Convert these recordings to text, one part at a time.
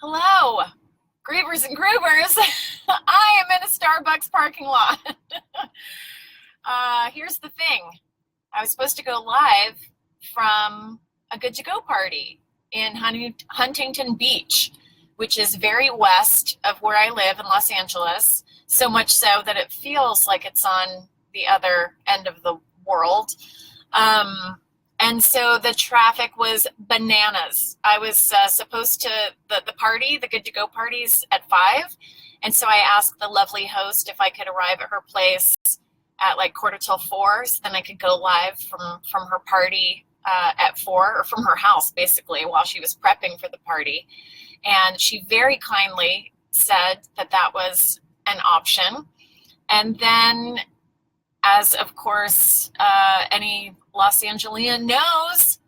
Hello, Grievers and Groovers. I am in a Starbucks parking lot. Here's the thing. I was supposed to go live from a Good to Go party in Huntington Beach, which is very west of where I live in Los Angeles, so much so that it feels like it's on the other end of the world. And so the traffic was bananas. I was supposed to, the party, the Good to Go parties at 5. And so I asked the lovely host if I could arrive at her place at like 4:45, so then I could go live from her party at 4, or from her house basically, while she was prepping for the party. And she very kindly said that that was an option. And then, as of course any Los Angelian knows,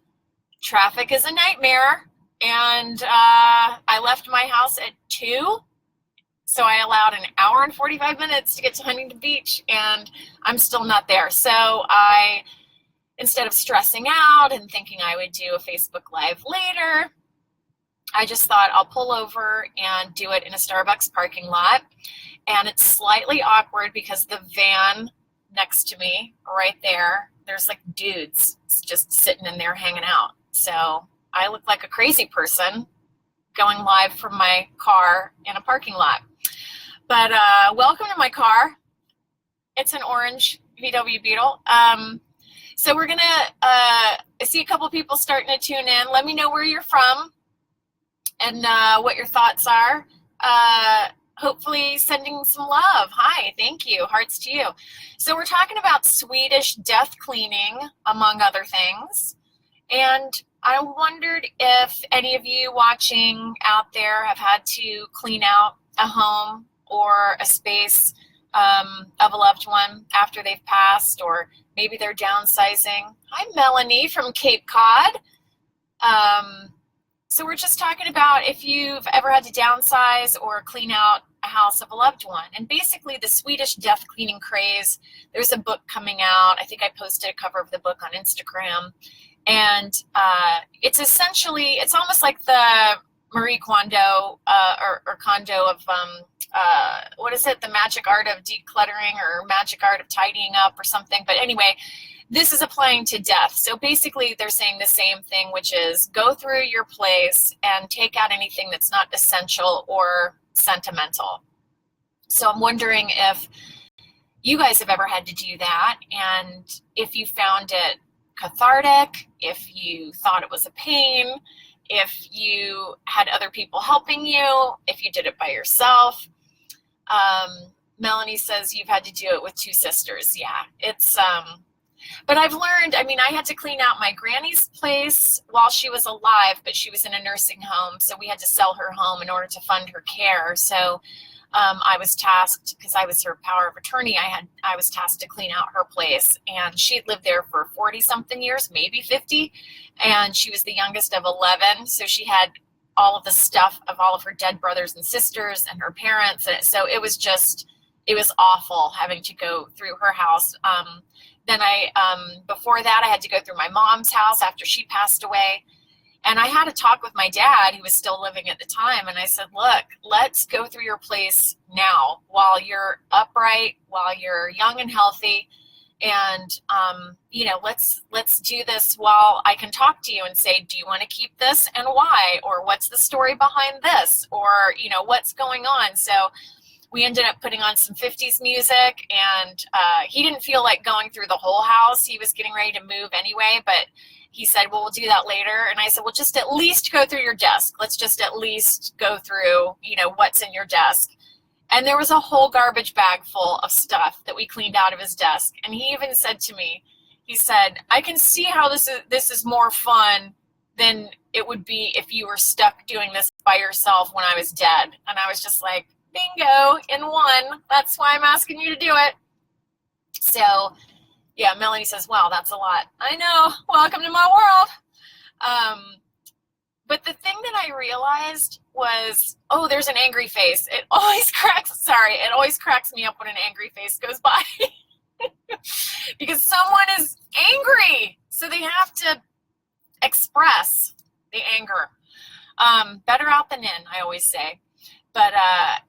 traffic is a nightmare. And I left my house at 2. So I allowed an hour and 45 minutes to get to Huntington Beach, and I'm still not there. So I, instead of stressing out and thinking I would do a Facebook Live later, I just thought I'll pull over and do it in a Starbucks parking lot. And it's slightly awkward because the van next to me, right there, there's like dudes just sitting in there hanging out. So I look like a crazy person going live from my car in a parking lot. But welcome to my car. It's an orange VW Beetle. So we're gonna I see a couple people starting to tune in. Let me know where you're from and what your thoughts are. Hopefully sending some love. Hi, thank you. Hearts to you. So we're talking about Swedish death cleaning, among other things. And I wondered if any of you watching out there have had to clean out a home or a space of a loved one after they've passed, or maybe they're downsizing. Hi, Melanie from Cape Cod. So we're just talking about if you've ever had to downsize or clean out a house of a loved one. And basically the Swedish death cleaning craze, there's a book coming out. I think I posted a cover of the book on Instagram. And it's essentially, it's almost like the Marie Kondo or Kondo of, what is it? The magic art of decluttering, or magic art of tidying up, or something. But anyway, this is applying to death. So basically they're saying the same thing, which is go through your place and take out anything that's not essential or sentimental. So I'm wondering if you guys have ever had to do that, and if you found it cathartic, if you thought it was a pain, if you had other people helping you, if you did it by yourself. Melanie says you've had to do it with 2 sisters. Yeah, it's but I've learned, I mean, I had to clean out my granny's place while she was alive, but she was in a nursing home, so we had to sell her home in order to fund her care. So I was tasked, because I was her power of attorney, I was tasked to clean out her place. And she had lived there for 40-something years, maybe 50, and she was the youngest of 11, so she had all of the stuff of all of her dead brothers and sisters and her parents. And so it was awful having to go through her house. Then before that, I had to go through my mom's house after she passed away. And I had a talk with my dad, who was still living at the time. And I said, look, let's go through your place now while you're upright, while you're young and healthy. And, let's do this while I can talk to you and say, do you want to keep this and why? Or what's the story behind this? Or, what's going on? So we ended up putting on some 50s music, and he didn't feel like going through the whole house. He was getting ready to move anyway, but he said, well, we'll do that later. And I said, well, just at least go through your desk. Let's just at least go through, what's in your desk. And there was a whole garbage bag full of stuff that we cleaned out of his desk. And he even said to me, he said, I can see how this is more fun than it would be if you were stuck doing this by yourself when I was dead. And I was just like, bingo, in one. That's why I'm asking you to do it. So, yeah, Melanie says, wow, that's a lot. I know. Welcome to my world. But the thing that I realized was, oh, there's an angry face. It always cracks me up when an angry face goes by. Because someone is angry. So they have to express the anger. Better out than in, I always say. But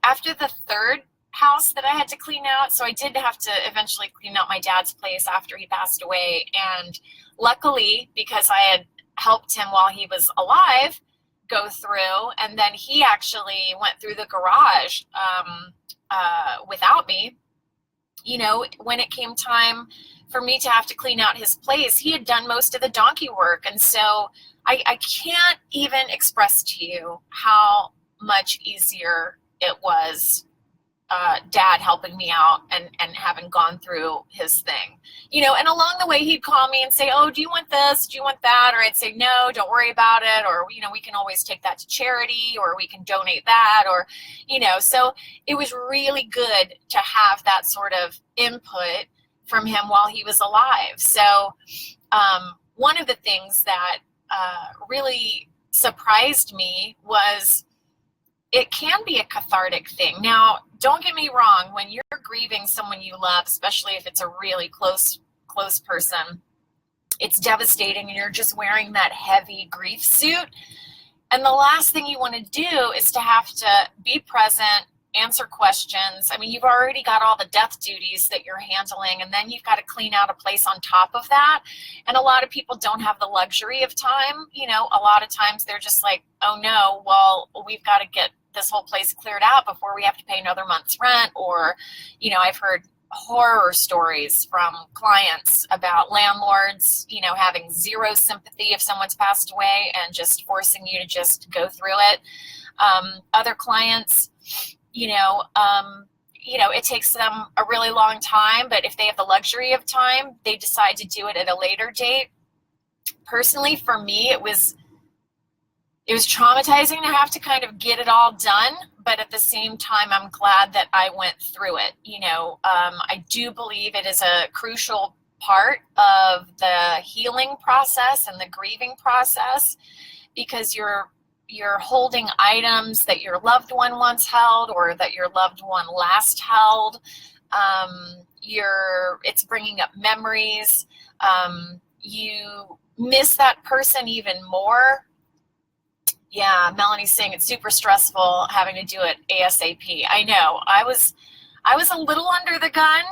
after the third house that I had to clean out, so I did have to eventually clean out my dad's place after he passed away. And luckily, because I had helped him while he was alive go through, and then he actually went through the garage without me. You know, when it came time for me to have to clean out his place, he had done most of the donkey work. And so I can't even express to you how much easier it was, dad helping me out and having gone through his thing, you know. And along the way, he'd call me and say, oh, do you want this? Do you want that? Or I'd say, no, don't worry about it. Or, you know, we can always take that to charity, or we can donate that, or, you know. So it was really good to have that sort of input from him while he was alive. So one of the things that really surprised me was it can be a cathartic thing. Now, don't get me wrong, when you're grieving someone you love, especially if it's a really close person, it's devastating, and you're just wearing that heavy grief suit. And the last thing you want to do is to have to be present, answer questions. I mean, you've already got all the death duties that you're handling, and then you've got to clean out a place on top of that. And a lot of people don't have the luxury of time. You know, a lot of times they're just like, oh no, well, we've got to get this whole place cleared out before we have to pay another month's rent. Or, you know, I've heard horror stories from clients about landlords, you know, having zero sympathy if someone's passed away and just forcing you to just go through it. Other clients, you know, it takes them a really long time, but if they have the luxury of time, they decide to do it at a later date. Personally, for me, it was traumatizing to have to kind of get it all done, but at the same time, I'm glad that I went through it. You know, I do believe it is a crucial part of the healing process and the grieving process, because you're holding items that your loved one once held, or that your loved one last held. It's bringing up memories. You miss that person even more. Yeah, Melanie's saying it's super stressful having to do it ASAP. I know. I was a little under the gun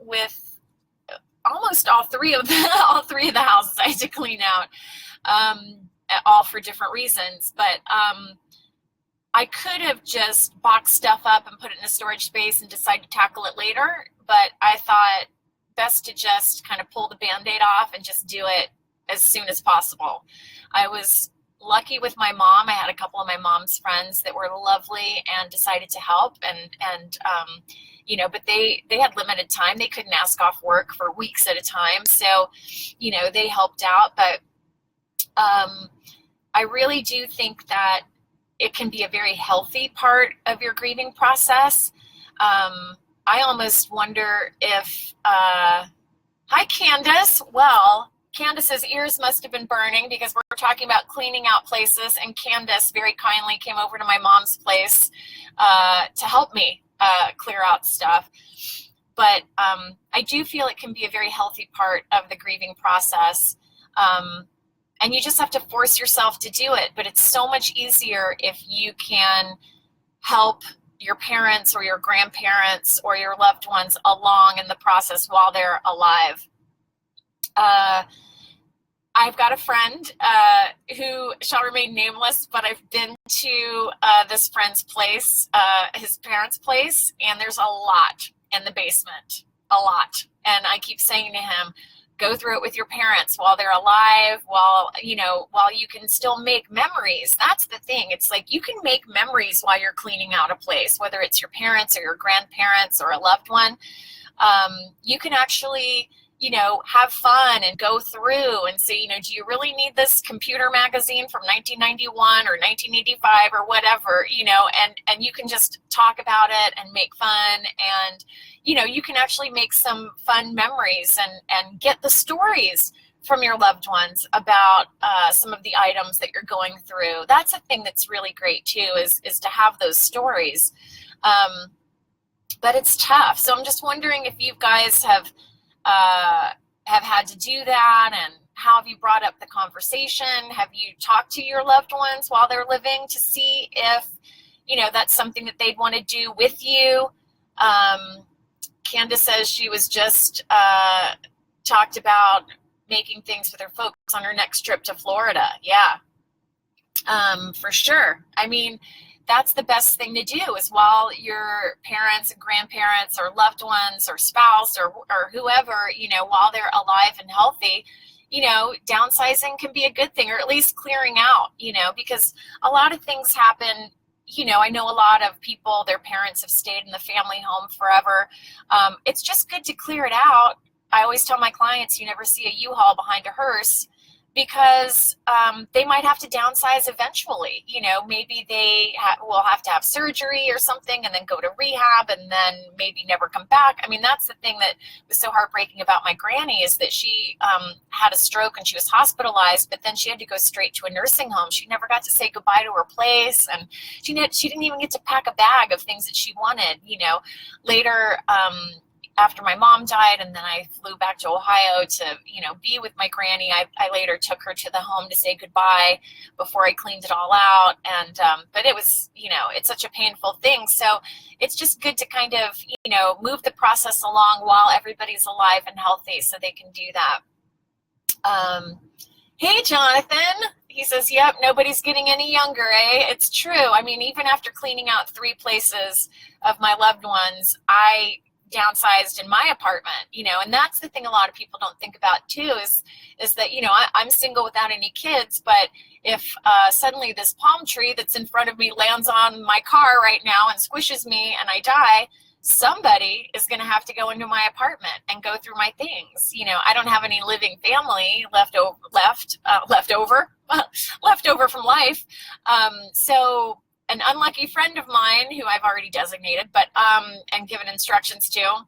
with almost all three of the houses I had to clean out, all for different reasons. But I could have just boxed stuff up and put it in a storage space and decide to tackle it later. But I thought best to just kind of pull the Band-Aid off and just do it as soon as possible. I was lucky with my mom. I had a couple of my mom's friends that were lovely and decided to help, and you know, but they had limited time. They couldn't ask off work for weeks at a time. So, you know, they helped out. But I really do think that it can be a very healthy part of your grieving process. I almost wonder if, hi, Candace. Well, Candace's ears must have been burning because we're talking about cleaning out places, and Candace very kindly came over to my mom's place to help me clear out stuff. But I do feel it can be a very healthy part of the grieving process. And you just have to force yourself to do it. But it's so much easier if you can help your parents or your grandparents or your loved ones along in the process while they're alive. I've got a friend who shall remain nameless, but I've been to this friend's place, his parents' place, and there's a lot in the basement, a lot. And I keep saying to him, go through it with your parents while they're alive, while you can still make memories. That's the thing. It's like you can make memories while you're cleaning out a place, whether it's your parents or your grandparents or a loved one. You can actually, have fun and go through and say, do you really need this computer magazine from 1991 or 1985 or whatever, and you can just talk about it and make fun, and, you can actually make some fun memories and get the stories from your loved ones about some of the items that you're going through. That's a thing that's really great too, is to have those stories. But it's tough. So I'm just wondering if you guys have have had to do that, and how have you brought up the conversation? Have you talked to your loved ones while they're living to see if, that's something that they'd want to do with you? Candace says she was just talked about making things with her folks on her next trip to Florida. Yeah, for sure. I mean, that's the best thing to do, is while your parents and grandparents or loved ones or spouse or whoever, while they're alive and healthy, downsizing can be a good thing, or at least clearing out, because a lot of things happen. I know a lot of people, their parents have stayed in the family home forever. It's just good to clear it out. I always tell my clients, you never see a U-Haul behind a hearse, because they might have to downsize eventually. Maybe they will have to have surgery or something and then go to rehab and then maybe never come back. I mean, that's the thing that was so heartbreaking about my granny, is that she had a stroke and she was hospitalized, but then she had to go straight to a nursing home. She never got to say goodbye to her place, and she didn't even get to pack a bag of things that she wanted. Later, after my mom died, and then I flew back to Ohio to, be with my granny, I later took her to the home to say goodbye before I cleaned it all out. And, but it was, it's such a painful thing. So it's just good to kind of, move the process along while everybody's alive and healthy, so they can do that. Hey, Jonathan. He says, yep, nobody's getting any younger, eh? It's true. I mean, even after cleaning out 3 places of my loved ones, I downsized in my apartment, and that's the thing a lot of people don't think about too, is that, I'm single without any kids, but if suddenly this palm tree that's in front of me lands on my car right now and squishes me and I die, somebody is going to have to go into my apartment and go through my things. I don't have any living family left over from life. So an unlucky friend of mine, who I've already designated, but and given instructions to,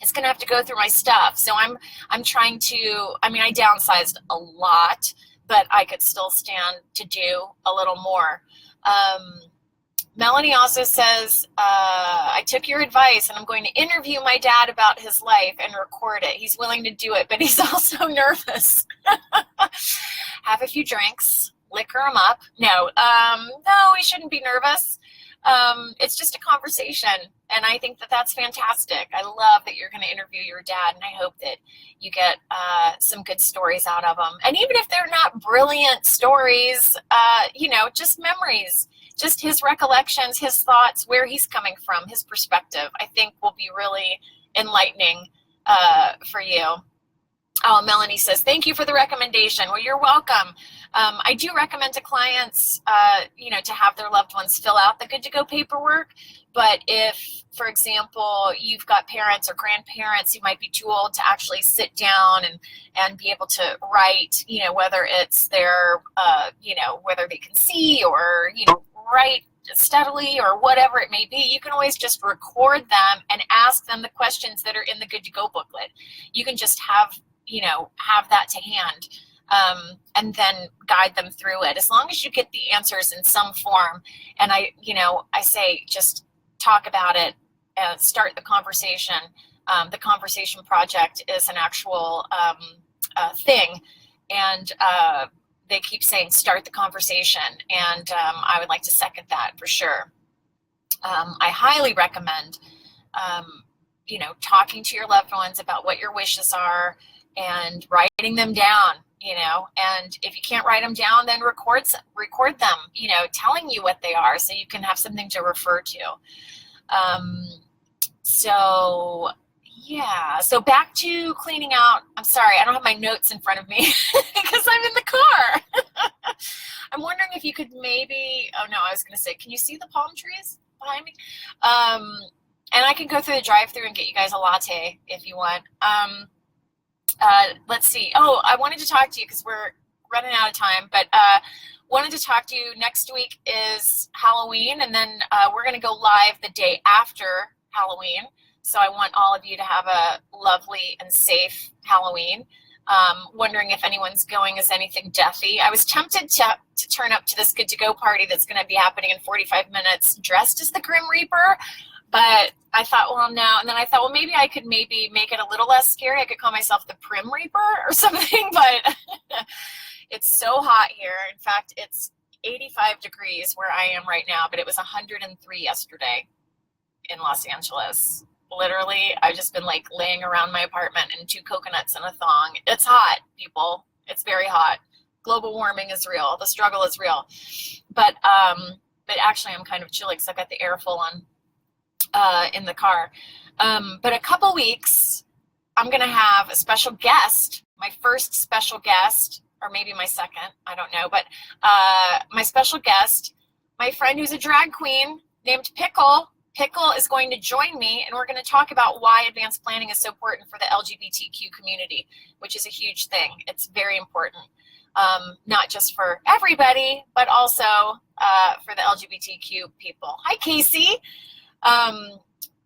is going to have to go through my stuff. So I'm trying to. I mean, I downsized a lot, but I could still stand to do a little more. Melanie also says, I took your advice and I'm going to interview my dad about his life and record it. He's willing to do it, but he's also nervous. Have a few drinks. Liquor them up. No, we shouldn't be nervous. It's just a conversation, and I think that that's fantastic. I love that you're going to interview your dad, and I hope that you get some good stories out of them. And even if they're not brilliant stories, just memories, just his recollections, his thoughts, where he's coming from, his perspective, I think will be really enlightening for you. Oh, Melanie says, thank you for the recommendation. Well, you're welcome. I do recommend to clients, to have their loved ones fill out the good to go paperwork. But if, for example, you've got parents or grandparents who might be too old to actually sit down and be able to write, whether it's their, whether they can see or, write steadily or whatever it may be, you can always just record them and ask them the questions that are in the good to go booklet. You can just have that to hand, and then guide them through it, as long as you get the answers in some form. And I say, just talk about it, start the conversation. The conversation project is an actual thing, and they keep saying, start the conversation. And I would like to second that for sure. I highly recommend, talking to your loved ones about what your wishes are, and writing them down, and if you can't write them down, then record them, telling you what they are, so you can have something to refer to. So back to cleaning out. I'm sorry, I don't have my notes in front of me because I'm in the car. I'm wondering if you could maybe, I was going to say, can you see the palm trees behind me? And I can go through the drive-thru and get you guys a latte if you want. Let's see. Oh, I wanted to talk to you because we're running out of time, but wanted to talk to you. Next week is Halloween, and then we're going to go live the day after Halloween. So I want all of you to have a lovely and safe Halloween. Wondering if anyone's going as anything deathy. I was tempted to turn up to this good to go party that's going to be happening in 45 minutes dressed as the Grim Reaper, But I thought, well, no. And then I thought, well, maybe I could maybe make it a little less scary. I could call myself the Prim Reaper or something, but it's so hot here. In fact, it's 85 degrees where I am right now, but it was 103 yesterday in Los Angeles. Literally, I've just been like laying around my apartment in 2 coconuts and a thong. It's hot, people. It's very hot. Global warming is real. The struggle is real. But actually I'm kind of chilly because I've got the air full on in the car. But a couple weeks, I'm going to have a special guest, my first special guest, or maybe my second, I don't know. But my special guest, my friend who's a drag queen named Pickle. Pickle is going to join me, and we're going to talk about why advanced planning is so important for the LGBTQ community, which is a huge thing. It's very important, not just for everybody, but also for the LGBTQ people. Hi, Casey.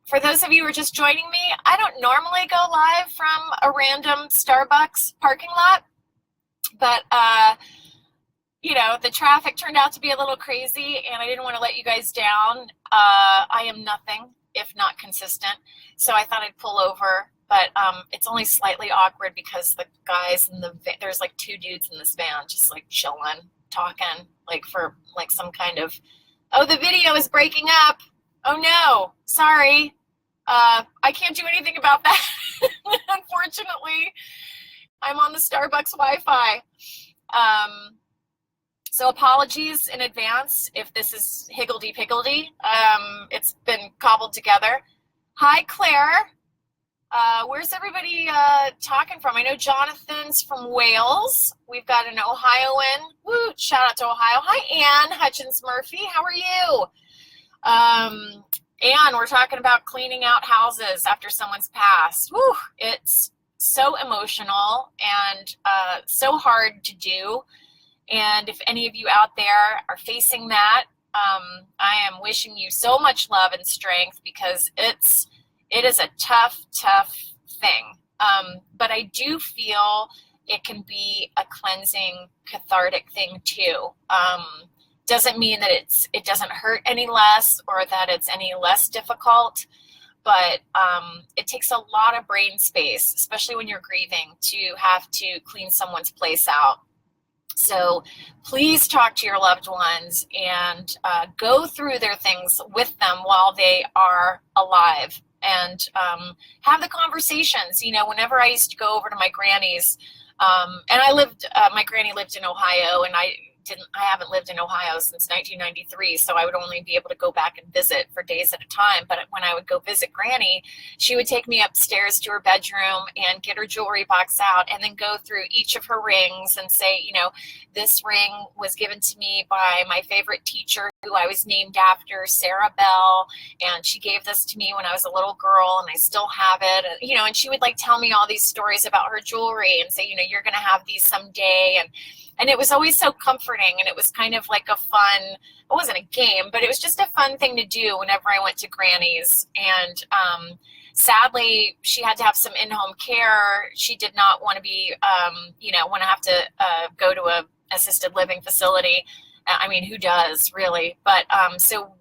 For those of you who are just joining me, I don't normally go live from a random Starbucks parking lot, but you know, the traffic turned out to be a little crazy, and I didn't want to let you guys down. I am nothing if not consistent, so I thought I'd pull over, but it's only slightly awkward because the guys in the there's like 2 dudes in this van just like chilling, talking, like for like some kind of, oh, the video is breaking up. Oh no, sorry. I can't do anything about that. Unfortunately, I'm on the Starbucks Wi-Fi. So apologies in advance if this is higgledy-piggledy. It's been cobbled together. Hi, Claire. Where's everybody talking from? I know Jonathan's from Wales. We've got an Ohioan. Woo, shout out to Ohio. Hi, Ann Hutchins Murphy. How are you? Ann, we're talking about cleaning out houses after someone's passed. Woo, it's so emotional and so hard to do. And if any of you out there are facing that, I am wishing you so much love and strength, because it is a tough thing. But I do feel it can be a cleansing, cathartic thing too. Doesn't mean that it doesn't hurt any less or that it's any less difficult, but it takes a lot of brain space, especially when you're grieving, to have to clean someone's place out. So please talk to your loved ones and go through their things with them while they are alive, and have the conversations. You know, whenever I used to go over to my granny's, and my granny lived in Ohio, and I haven't lived in Ohio since 1993, so I would only be able to go back and visit for days at a time. But when I would go visit Granny, she would take me upstairs to her bedroom and get her jewelry box out, and then go through each of her rings and say, you know, this ring was given to me by my favorite teacher who I was named after, Sarah Bell, and she gave this to me when I was a little girl, and I still have it. And, you know, and she would like tell me all these stories about her jewelry and say, you know, you're going to have these someday. And it was always so comforting, and it was kind of like a fun, it wasn't a game, but it was just a fun thing to do whenever I went to Granny's. And sadly, she had to have some in-home care. She did not want to be, want to have to go to a assisted living facility. I mean, who does really? But so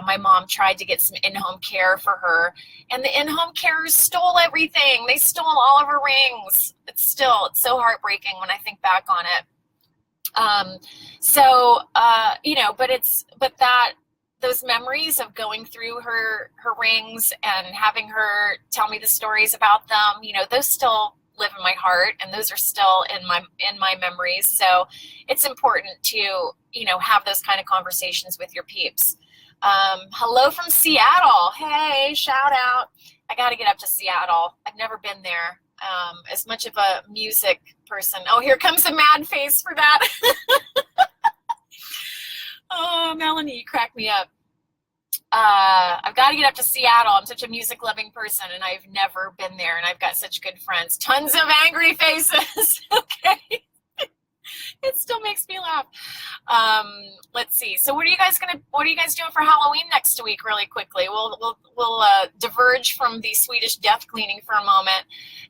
my mom tried to get some in-home care for her, and the in-home carers stole everything. They stole all of her rings. It's so heartbreaking when I think back on it. But those memories of going through her rings and having her tell me the stories about them, you know, those still live in my heart, and those are still in my memories. So it's important to, you know, have those kind of conversations with your peeps. Hello from Seattle. Hey, shout out. I got to get up to Seattle. I've never been there. As much of a music person. Oh, here comes a mad face for that. Oh, Melanie, you crack me up. I've got to get up to Seattle. I'm such a music loving person, and I've never been there, and I've got such good friends. Tons of angry faces. Okay. It still makes me laugh. Let's see. So what are you guys doing for Halloween next week? Really quickly, we'll diverge from the Swedish death cleaning for a moment,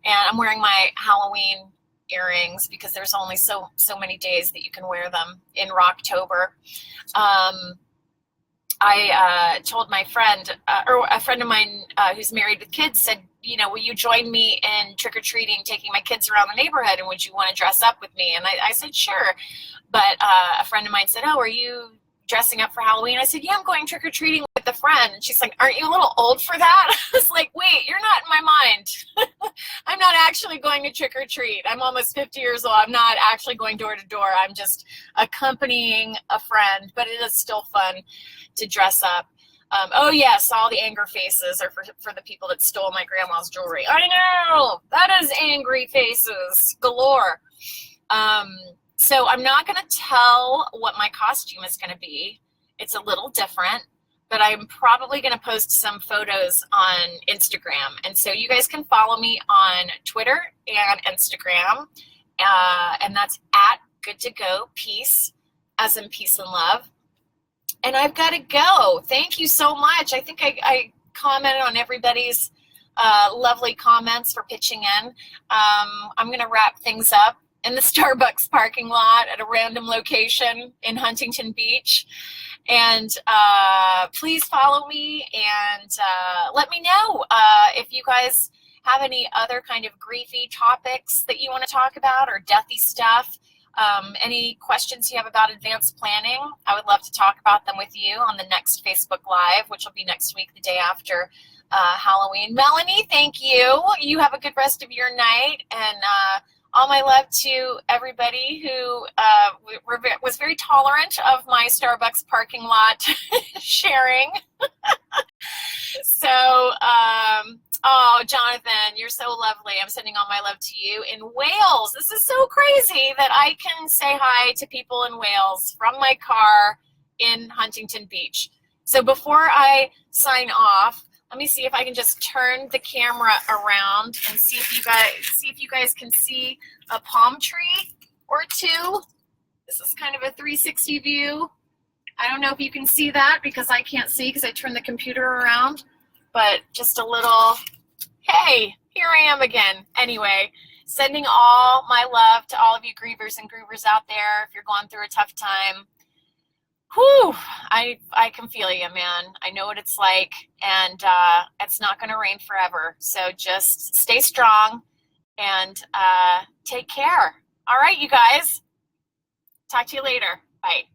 and I'm wearing my Halloween earrings because there's only so many days that you can wear them in Rocktober. I told my friend, or a friend of mine who's married with kids said, will you join me in trick-or-treating, taking my kids around the neighborhood, and would you want to dress up with me? And I said, sure. But a friend of mine said, oh, are you dressing up for Halloween? I said, yeah, I'm going trick-or-treating with a friend. And she's like, aren't you a little old for that? I was like, wait, you're not in my mind. I'm not actually going to trick-or-treat. I'm almost 50 years old. I'm not actually going door to door. I'm just accompanying a friend, but it is still fun to dress up. Oh yes, all the anger faces are for the people that stole my grandma's jewelry. I know, that is angry faces galore. So I'm not going to tell what my costume is going to be. It's a little different, but I'm probably going to post some photos on Instagram. And so you guys can follow me on Twitter and Instagram. And that's at Good to Go Peace, as in peace and love. And I've got to go. Thank you so much. I think I commented on everybody's lovely comments for pitching in. I'm going to wrap things up in the Starbucks parking lot at a random location in Huntington Beach. And please follow me and let me know if you guys have any other kind of griefy topics that you want to talk about, or deathy stuff. Any questions you have about advanced planning, I would love to talk about them with you on the next Facebook Live, which will be next week, the day after Halloween. Melanie, thank you. You have a good rest of your night, and all my love to everybody who was very tolerant of my Starbucks parking lot sharing. So, oh, Jonathan, you're so lovely. I'm sending all my love to you in Wales. This is so crazy that I can say hi to people in Wales from my car in Huntington Beach. So before I sign off, let me see if I can just turn the camera around and see if you guys can see a palm tree or two. This is kind of a 360 view. I don't know if you can see that because I can't see because I turned the computer around, but just a little, hey, here I am again. Anyway, sending all my love to all of you grievers and groovers out there. If you're going through a tough time, whew, I can feel you, man. I know what it's like, and it's not going to rain forever. So just stay strong and take care. All right, you guys. Talk to you later. Bye.